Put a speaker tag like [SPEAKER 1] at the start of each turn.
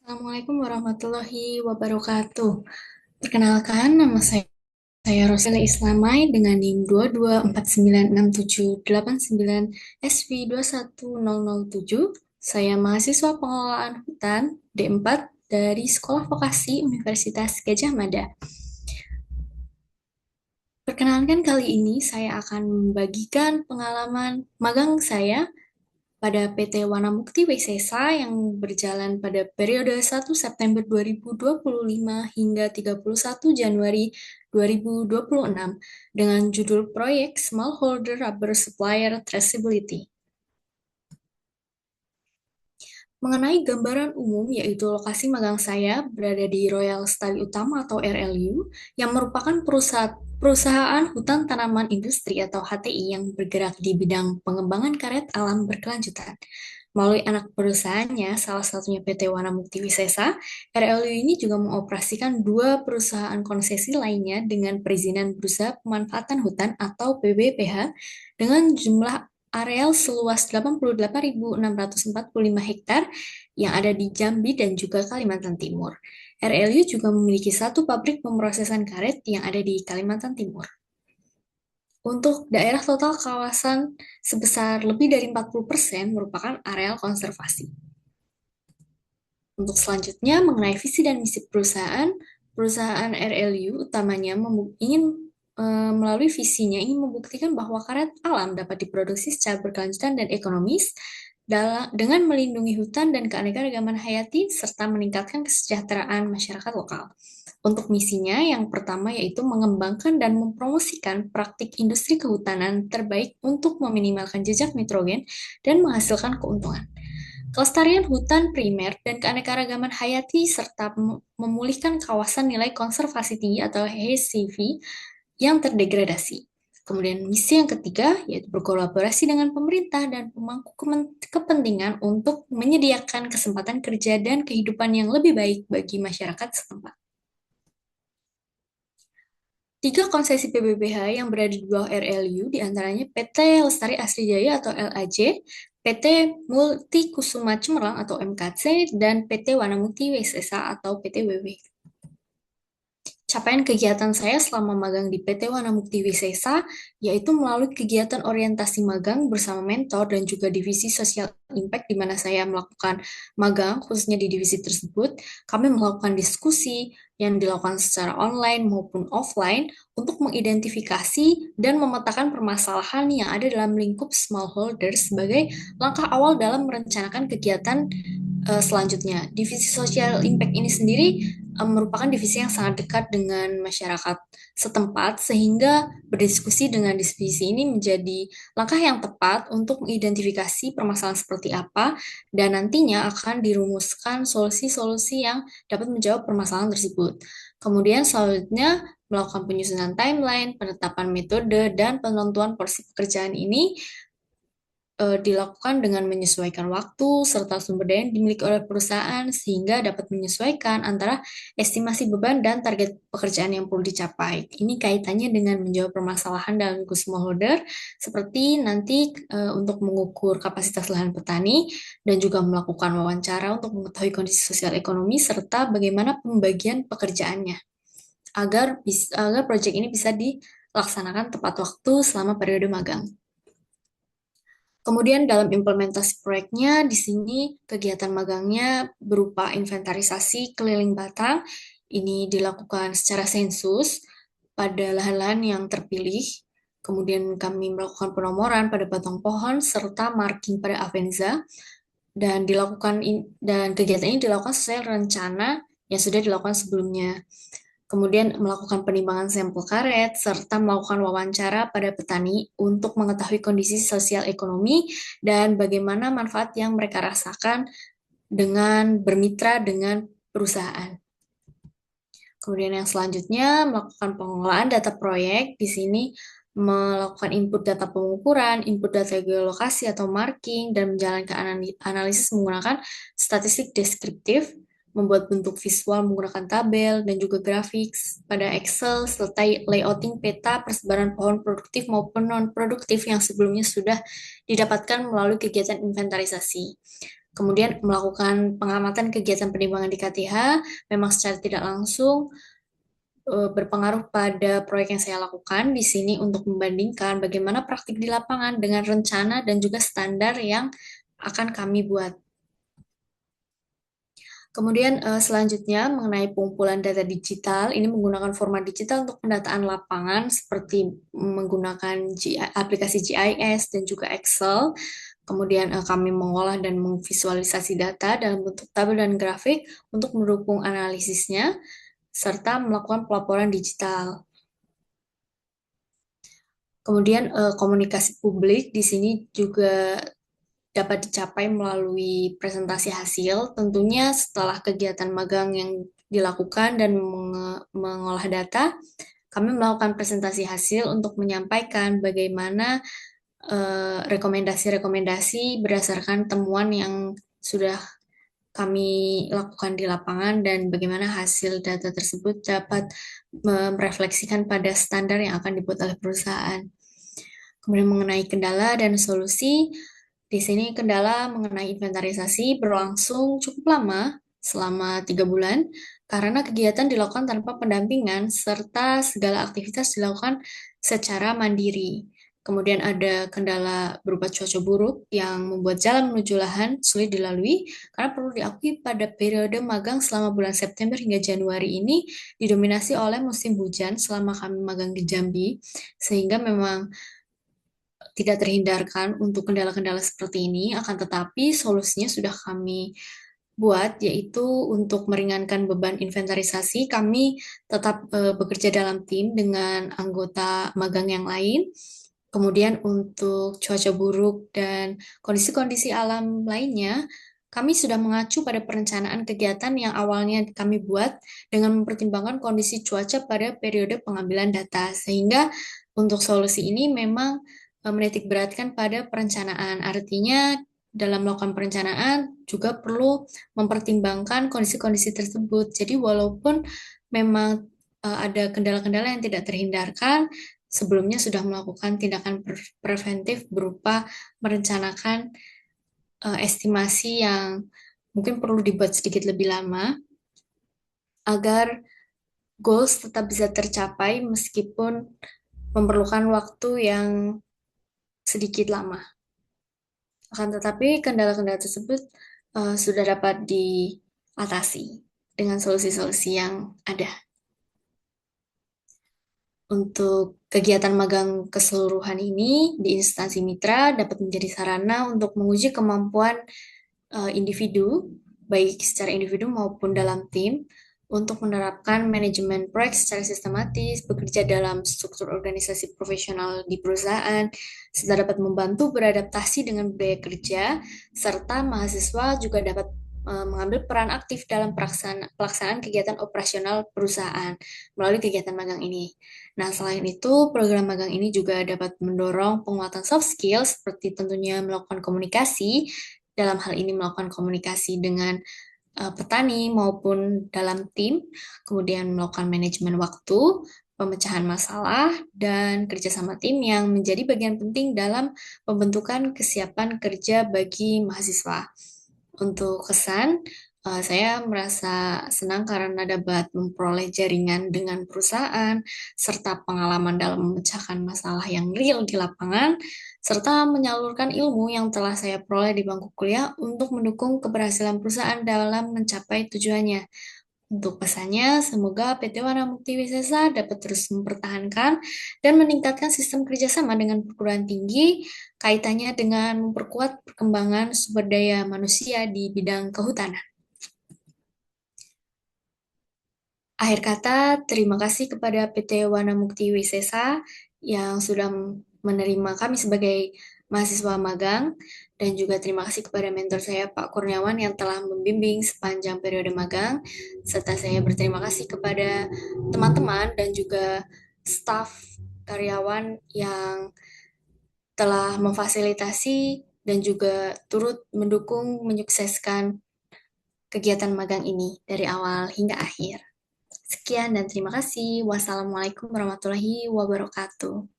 [SPEAKER 1] Assalamualaikum warahmatullahi wabarakatuh. Perkenalkan, nama saya Rosela Islamai dengan NIM 224967897SV21007. Saya mahasiswa pengelolaan hutan D4 dari Sekolah Vokasi Universitas Gadjah Mada. Perkenalkan, kali ini saya akan membagikan pengalaman magang saya pada PT Wana Mukti Wisesa yang berjalan pada periode 1 September 2025 hingga 31 Januari 2026 dengan judul proyek Smallholder Rubber Supplier Traceability. Mengenai gambaran umum, yaitu lokasi magang saya berada di Royal Lestari Utama atau RLU, yang merupakan perusahaan hutan tanaman industri atau HTI yang bergerak di bidang pengembangan karet alam berkelanjutan. Melalui anak perusahaannya, salah satunya PT Wana Mukti Wisesa, RLU ini juga mengoperasikan dua perusahaan konsesi lainnya dengan perizinan berusaha pemanfaatan hutan atau PBPH dengan jumlah areal seluas 88.645 hektar yang ada di Jambi dan juga Kalimantan Timur. RLU juga memiliki satu pabrik pemrosesan karet yang ada di Kalimantan Timur. Untuk daerah total kawasan sebesar lebih dari 40% merupakan areal konservasi. Untuk selanjutnya, mengenai visi dan misi perusahaan, perusahaan RLU utamanya ingin melalui visinya ingin membuktikan bahwa karet alam dapat diproduksi secara berkelanjutan dan ekonomis dengan melindungi hutan dan keanekaragaman hayati serta meningkatkan kesejahteraan masyarakat lokal. Untuk misinya, yang pertama yaitu mengembangkan dan mempromosikan praktik industri kehutanan terbaik untuk meminimalkan jejak nitrogen dan menghasilkan keuntungan. Kelestarian hutan primer dan keanekaragaman hayati serta memulihkan kawasan nilai konservasi tinggi atau HCV yang terdegradasi. Kemudian misi yang ketiga yaitu berkolaborasi dengan pemerintah dan pemangku kepentingan untuk menyediakan kesempatan kerja dan kehidupan yang lebih baik bagi masyarakat setempat. Tiga konsesi PBBH yang berada di bawah RLU diantaranya PT Lestari Asri Jaya atau LAJ, PT Multi Kusuma Cemerlang atau MKC, dan PT Wanamukti Wisesa atau PT WW. Capaian kegiatan saya selama magang di PT Wana Mukti Wisesa, yaitu melalui kegiatan orientasi magang bersama mentor dan juga divisi sosial impact di mana saya melakukan magang, khususnya di divisi tersebut, kami melakukan diskusi yang dilakukan secara online maupun offline untuk mengidentifikasi dan memetakan permasalahan yang ada dalam lingkup smallholder sebagai langkah awal dalam merencanakan kegiatan selanjutnya. Divisi Social Impact ini sendiri merupakan divisi yang sangat dekat dengan masyarakat setempat, sehingga berdiskusi dengan divisi ini menjadi langkah yang tepat untuk mengidentifikasi permasalahan seperti apa, dan nantinya akan dirumuskan solusi-solusi yang dapat menjawab permasalahan tersebut. Kemudian selanjutnya melakukan penyusunan timeline, penetapan metode, dan penentuan porsi pekerjaan ini dilakukan dengan menyesuaikan waktu serta sumber daya yang dimiliki oleh perusahaan sehingga dapat menyesuaikan antara estimasi beban dan target pekerjaan yang perlu dicapai. Ini kaitannya dengan menjawab permasalahan dalam smallholder seperti nanti untuk mengukur kapasitas lahan petani dan juga melakukan wawancara untuk mengetahui kondisi sosial ekonomi serta bagaimana pembagian pekerjaannya agar proyek ini bisa dilaksanakan tepat waktu selama periode magang. Kemudian dalam implementasi proyeknya, di sini kegiatan magangnya berupa inventarisasi keliling batang. Ini dilakukan secara sensus pada lahan-lahan yang terpilih. Kemudian kami melakukan penomoran pada batang pohon serta marking pada Avenza dan kegiatan ini dilakukan sesuai rencana yang sudah dilakukan sebelumnya. Kemudian melakukan penimbangan sampel karet, serta melakukan wawancara pada petani untuk mengetahui kondisi sosial ekonomi dan bagaimana manfaat yang mereka rasakan dengan bermitra dengan perusahaan. Kemudian yang selanjutnya melakukan pengelolaan data proyek. Di sini melakukan input data pengukuran, input data geolokasi atau marking, dan menjalankan analisis menggunakan statistik deskriptif, membuat bentuk visual menggunakan tabel dan juga grafik pada Excel, serta layouting peta persebaran pohon produktif maupun non-produktif yang sebelumnya sudah didapatkan melalui kegiatan inventarisasi. Kemudian melakukan pengamatan kegiatan penimbangan di KTH memang secara tidak langsung berpengaruh pada proyek yang saya lakukan di sini untuk membandingkan bagaimana praktik di lapangan dengan rencana dan juga standar yang akan kami buat. Kemudian selanjutnya mengenai pengumpulan data digital, ini menggunakan format digital untuk pendataan lapangan seperti menggunakan aplikasi GIS dan juga Excel. Kemudian kami mengolah dan memvisualisasi data dalam bentuk tabel dan grafik untuk mendukung analisisnya, serta melakukan pelaporan digital. Kemudian komunikasi publik di sini juga dapat dicapai melalui presentasi hasil. Tentunya setelah kegiatan magang yang dilakukan dan mengolah data, kami melakukan presentasi hasil untuk menyampaikan bagaimana rekomendasi-rekomendasi berdasarkan temuan yang sudah kami lakukan di lapangan dan bagaimana hasil data tersebut dapat merefleksikan pada standar yang akan dibuat oleh perusahaan. Kemudian mengenai kendala dan solusi, di sini kendala mengenai inventarisasi berlangsung cukup lama, selama 3 bulan, karena kegiatan dilakukan tanpa pendampingan serta segala aktivitas dilakukan secara mandiri. Kemudian ada kendala berupa cuaca buruk yang membuat jalan menuju lahan sulit dilalui, karena perlu diakui pada periode magang selama bulan September hingga Januari ini didominasi oleh musim hujan selama kami magang di Jambi, sehingga memang tidak terhindarkan untuk kendala-kendala seperti ini, akan tetapi solusinya sudah kami buat, yaitu untuk meringankan beban inventarisasi, kami tetap bekerja dalam tim dengan anggota magang yang lain. Kemudian untuk cuaca buruk dan kondisi-kondisi alam lainnya, kami sudah mengacu pada perencanaan kegiatan yang awalnya kami buat dengan mempertimbangkan kondisi cuaca pada periode pengambilan data, sehingga untuk solusi ini memang menitik beratkan pada perencanaan. Artinya dalam melakukan perencanaan juga perlu mempertimbangkan kondisi-kondisi tersebut. Jadi walaupun memang ada kendala-kendala yang tidak terhindarkan, sebelumnya sudah melakukan tindakan preventif berupa merencanakan estimasi yang mungkin perlu dibuat sedikit lebih lama agar goals tetap bisa tercapai meskipun memerlukan waktu yang sedikit lama. Akan tetapi kendala-kendala tersebut sudah dapat diatasi dengan solusi-solusi yang ada. Untuk kegiatan magang keseluruhan ini di instansi mitra dapat menjadi sarana untuk menguji kemampuan individu, baik secara individu maupun dalam tim, untuk menerapkan manajemen proyek secara sistematis, bekerja dalam struktur organisasi profesional di perusahaan, serta dapat membantu beradaptasi dengan budaya kerja, serta mahasiswa juga dapat mengambil peran aktif dalam pelaksanaan kegiatan operasional perusahaan melalui kegiatan magang ini. Nah, selain itu, program magang ini juga dapat mendorong penguatan soft skill seperti tentunya melakukan komunikasi, dalam hal ini melakukan komunikasi dengan petani maupun dalam tim, kemudian melakukan manajemen waktu, pemecahan masalah, dan kerjasama tim yang menjadi bagian penting dalam pembentukan kesiapan kerja bagi mahasiswa. Untuk kesan, saya merasa senang karena dapat memperoleh jaringan dengan perusahaan, serta pengalaman dalam memecahkan masalah yang real di lapangan, serta menyalurkan ilmu yang telah saya peroleh di bangku kuliah untuk mendukung keberhasilan perusahaan dalam mencapai tujuannya. Untuk pesannya, semoga PT Wana Mukti Wisesa dapat terus mempertahankan dan meningkatkan sistem kerjasama dengan perguruan tinggi, kaitannya dengan memperkuat perkembangan sumber daya manusia di bidang kehutanan. Akhir kata, terima kasih kepada PT Wana Mukti Wisesa yang sudah menerima kami sebagai mahasiswa magang, dan juga terima kasih kepada mentor saya Pak Kurniawan yang telah membimbing sepanjang periode magang, serta saya berterima kasih kepada teman-teman dan juga staf karyawan yang telah memfasilitasi dan juga turut mendukung menyukseskan kegiatan magang ini dari awal hingga akhir. Sekian dan terima kasih. Wassalamualaikum warahmatullahi wabarakatuh.